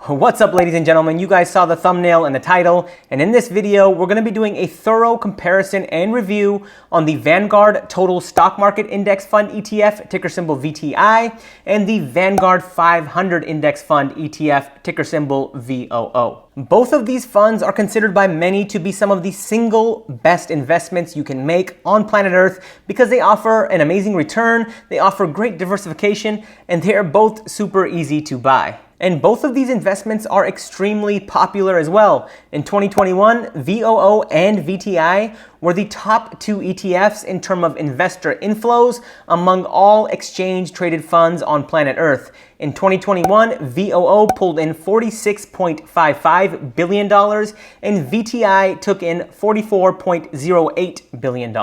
What's up, ladies and gentlemen? You guys saw the thumbnail and the title, and in this video, we're going to be doing a thorough comparison and review on the Vanguard Total Stock Market Index Fund ETF, ticker symbol VTI, and the Vanguard 500 Index Fund ETF, ticker symbol VOO. Both of these funds are considered by many to be some of the single best investments you can make on planet Earth because they offer an amazing return, they offer great diversification, and they are both super easy to buy. And both of these investments are extremely popular as well. In 2021, VOO and VTI were the top two ETFs in terms of investor inflows among all exchange-traded funds on planet Earth. In 2021, VOO pulled in $46.55 billion and VTI took in $44.08 billion.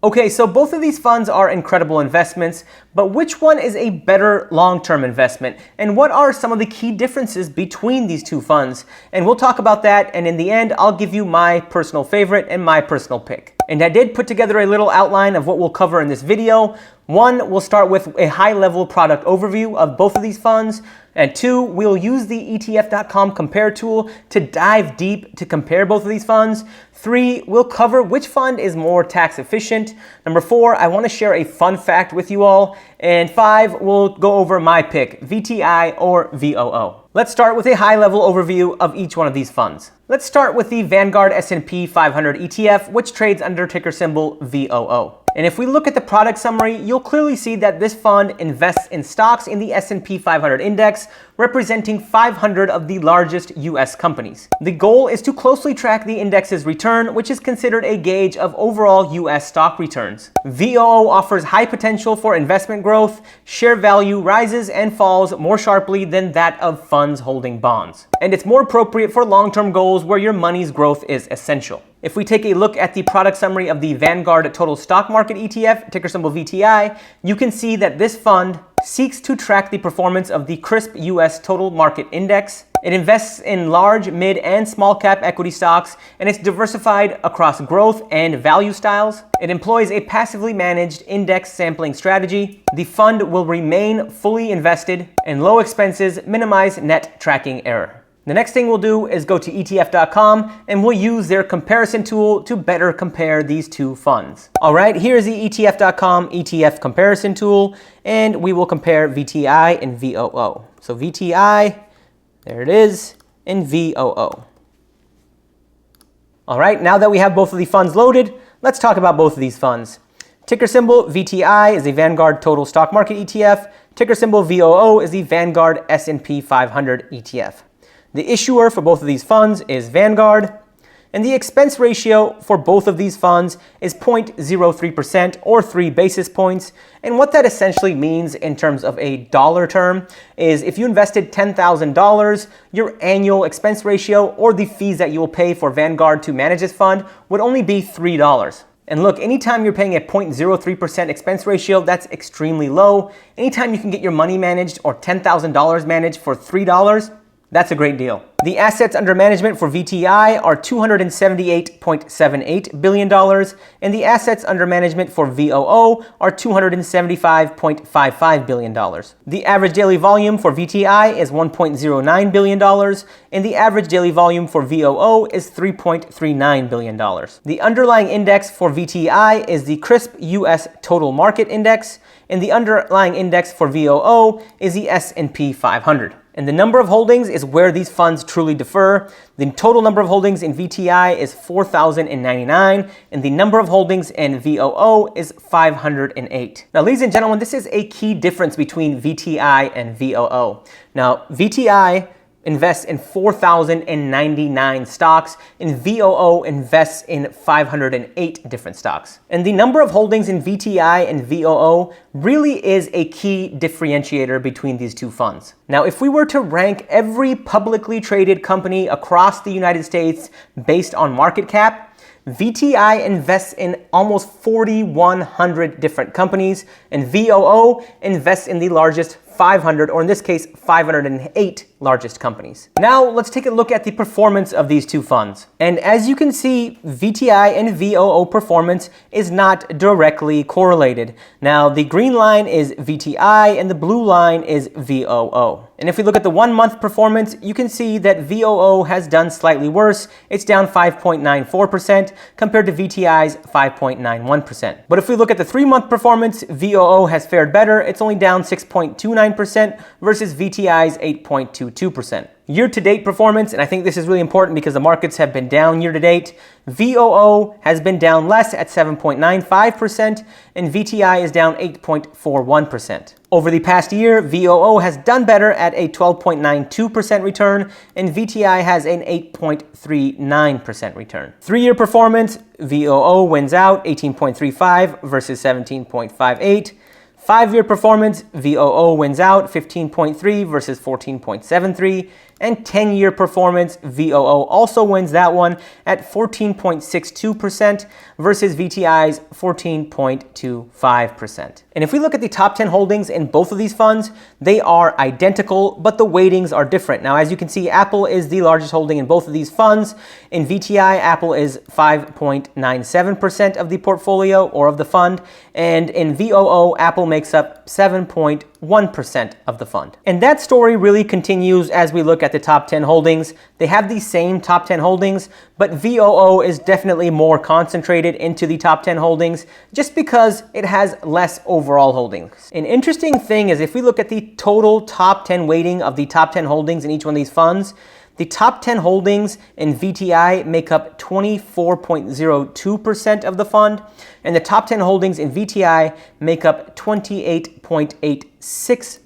Okay, so both of these funds are incredible investments, but which one is a better long-term investment? And what are some of the key differences between these two funds? And we'll talk about that, and in the end, I'll give you my personal favorite and my personal pick. And I did put together a little outline of what we'll cover in this video. One, we'll start with a high-level product overview of both of these funds. And two, we'll use the ETF.com compare tool to dive deep to compare both of these funds. Three, we'll cover which fund is more tax efficient. Number four, I want to share a fun fact with you all. And five, we'll go over my pick, VTI or VOO. Let's start with a high-level overview of each one of these funds. Let's start with the Vanguard S&P 500 ETF, which trades under ticker symbol VOO. And if we look at the product summary, you'll clearly see that this fund invests in stocks in the S&P 500 index, representing 500 of the largest US companies. The goal is to closely track the index's return, which is considered a gauge of overall US stock returns. VOO offers high potential for investment growth. Share value rises and falls more sharply than that of funds holding bonds. And it's more appropriate for long-term goals where your money's growth is essential. If we take a look at the product summary of the Vanguard Total Stock Market ETF, ticker symbol VTI, you can see that this fund seeks to track the performance of the crisp US Total Market Index. It invests in large, mid, and small cap equity stocks, and it's diversified across growth and value styles. It employs a passively managed index sampling strategy. The fund will remain fully invested, and low expenses minimize net tracking error. The next thing we'll do is go to ETF.com and we'll use their comparison tool to better compare these two funds. All right, here's the ETF.com ETF comparison tool, and we will compare VTI and VOO. So VTI, there it is, and VOO. All right, now that we have both of the funds loaded, let's talk about both of these funds. Ticker symbol VTI is the Vanguard Total Stock Market ETF. Ticker symbol VOO is the Vanguard S&P 500 ETF. The issuer for both of these funds is Vanguard, and the expense ratio for both of these funds is 0.03% or 3 basis points. And what that essentially means in terms of a dollar term is if you invested $10,000, your annual expense ratio or the fees that you will pay for Vanguard to manage this fund would only be $3. And look, anytime you're paying a 0.03% expense ratio, that's extremely low. Anytime you can get your money managed or $10,000 managed for $3, that's a great deal. The assets under management for VTI are $278.78 billion, and the assets under management for VOO are $275.55 billion. The average daily volume for VTI is $1.09 billion, and the average daily volume for VOO is $3.39 billion. The underlying index for VTI is the crisp US Total Market Index, and the underlying index for VOO is the S&P 500. And the number of holdings is where these funds truly differ. The total number of holdings in VTI is 4,099, and the number of holdings in VOO is 508. Now, ladies and gentlemen, this is a key difference between VTI and VOO. Now, VTI invests in 4,099 stocks, and VOO invests in 508 different stocks. And the number of holdings in VTI and VOO really is a key differentiator between these two funds. Now, if we were to rank every publicly traded company across the United States based on market cap, VTI invests in almost 4,100 different companies, and VOO invests in the largest 500, or in this case, 508 largest companies. Now, let's take a look at the performance of these two funds. And as you can see, VTI and VOO performance is not directly correlated. Now, the green line is VTI and the blue line is VOO. And if we look at the 1 month performance, you can see that VOO has done slightly worse. It's down 5.94% compared to VTI's 5.91%. But if we look at the 3 month performance, VOO has fared better. It's only down 6.29% versus VTI's 8.22%. Year-to-date performance, and I think this is really important because the markets have been down year-to-date, VOO has been down less at 7.95%, and VTI is down 8.41%. Over the past year, VOO has done better at a 12.92% return, and VTI has an 8.39% return. 3-year performance, VOO wins out 18.35 versus 17.58. 5-year performance, VOO wins out 15.3 versus 14.73. And 10-year performance, VOO also wins that one at 14.62% versus VTI's 14.25%. And if we look at the top 10 holdings in both of these funds, they are identical, but the weightings are different. Now, as you can see, Apple is the largest holding in both of these funds. In VTI, Apple is 5.97% of the portfolio or of the fund. And in VOO, Apple makes up 7.1% of the fund. And that story really continues as we look at the top 10 holdings. They have the same top 10 holdings, but VOO is definitely more concentrated into the top 10 holdings just because it has less overall holdings. An interesting thing is if we look at the total top 10 weighting of the top 10 holdings in each one of these funds, the top 10 holdings in VTI make up 24.02% of the fund, and the top 10 holdings in VTI make up 28.86%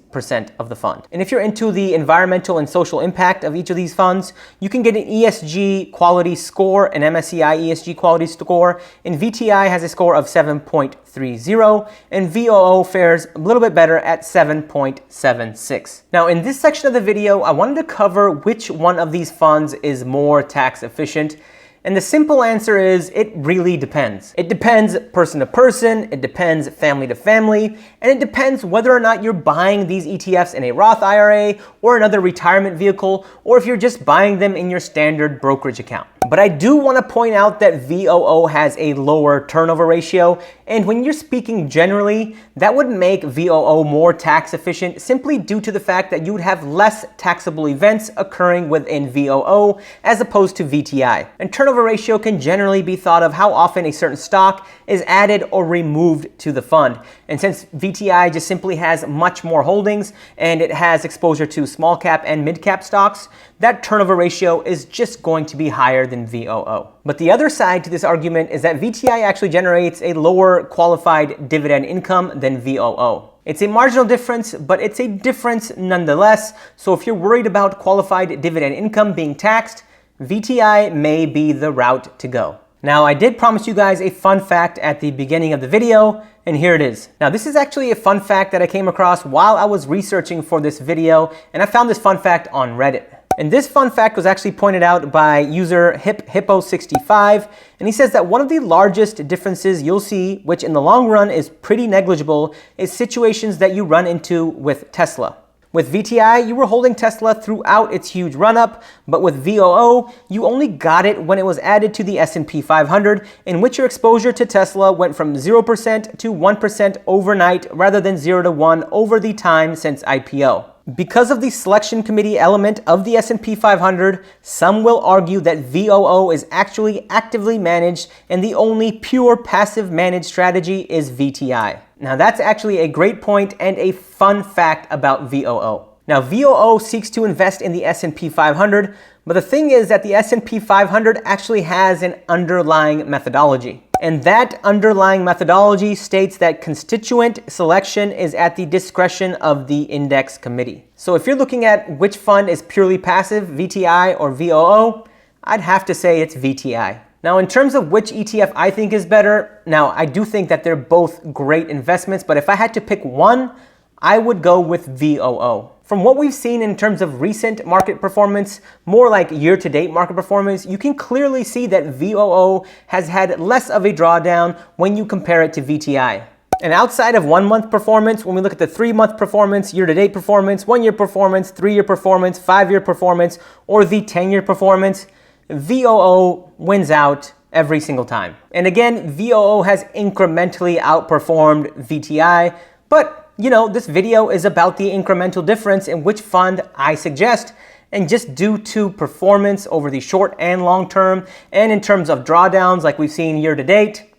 of the fund. And if you're into the environmental and social impact of each of these funds, you can get an ESG quality score, an MSCI ESG quality score, and VTI has a score of 7.30, and VOO fares a little bit better at 7.76. Now, in this section of the video, I wanted to cover which one of these funds is more tax efficient. And the simple answer is it really depends. It depends person to person, it depends family to family, and it depends whether or not you're buying these ETFs in a Roth IRA or another retirement vehicle, or if you're just buying them in your standard brokerage account. But I do want to point out that VOO has a lower turnover ratio, and when you're speaking generally, that would make VOO more tax efficient simply due to the fact that you would have less taxable events occurring within VOO as opposed to VTI. And turnover ratio can generally be thought of how often a certain stock is added or removed to the fund. And since VTI just simply has much more holdings and it has exposure to small cap and mid cap stocks, that turnover ratio is just going to be higher than VOO. But the other side to this argument is that VTI actually generates a lower qualified dividend income than VOO. It's a marginal difference, but it's a difference nonetheless. So if you're worried about qualified dividend income being taxed, VTI may be the route to go. Now, I did promise you guys a fun fact at the beginning of the video, and here it is. Now, this is actually a fun fact that I came across while I was researching for this video, and I found this fun fact on Reddit. And this fun fact was actually pointed out by user Hippo65, and he says that one of the largest differences you'll see, which in the long run is pretty negligible, is situations that you run into with Tesla. With VTI, you were holding Tesla throughout its huge run-up, but with VOO, you only got it when it was added to the S&P 500, in which your exposure to Tesla went from 0% to 1% overnight rather than 0 to 1 over the time since IPO. Because of the selection committee element of the S&P 500, some will argue that VOO is actually actively managed and the only pure passive managed strategy is VTI. Now that's actually a great point and a fun fact about VOO. Now VOO seeks to invest in the S&P 500, but the thing is that the S&P 500 actually has an underlying methodology. And that underlying methodology states that constituent selection is at the discretion of the index committee. So if you're looking at which fund is purely passive, VTI or VOO, I'd have to say it's VTI. Now, in terms of which ETF I think is better, now I do think that they're both great investments, but if I had to pick one, I would go with VOO. From what we've seen in terms of recent market performance, more like year-to-date market performance, you can clearly see that VOO has had less of a drawdown when you compare it to VTI. And outside of 1 month performance, when we look at the 3 month performance, year-to-date performance, 1 year performance, 3 year performance, 5 year performance, or the 10-year performance, VOO wins out every single time. And again, VOO has incrementally outperformed VTI, but this video is about the incremental difference in which fund I suggest. And just due to performance over the short and long term, and in terms of drawdowns like we've seen year to date,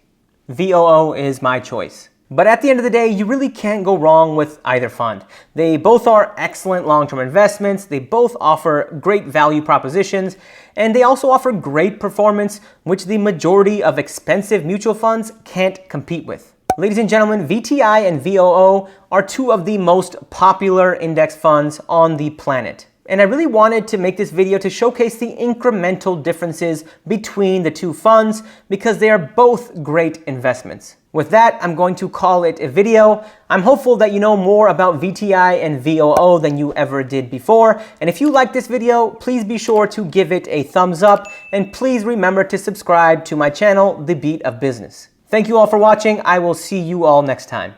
VOO is my choice. But at the end of the day, you really can't go wrong with either fund. They both are excellent long-term investments, they both offer great value propositions, and they also offer great performance, which the majority of expensive mutual funds can't compete with. Ladies and gentlemen, VTI and VOO are two of the most popular index funds on the planet. And I really wanted to make this video to showcase the incremental differences between the two funds because they are both great investments. With that, I'm going to call it a video. I'm hopeful that you know more about VTI and VOO than you ever did before. And if you like this video, please be sure to give it a thumbs up. And please remember to subscribe to my channel, The Beat of Business. Thank you all for watching. I will see you all next time.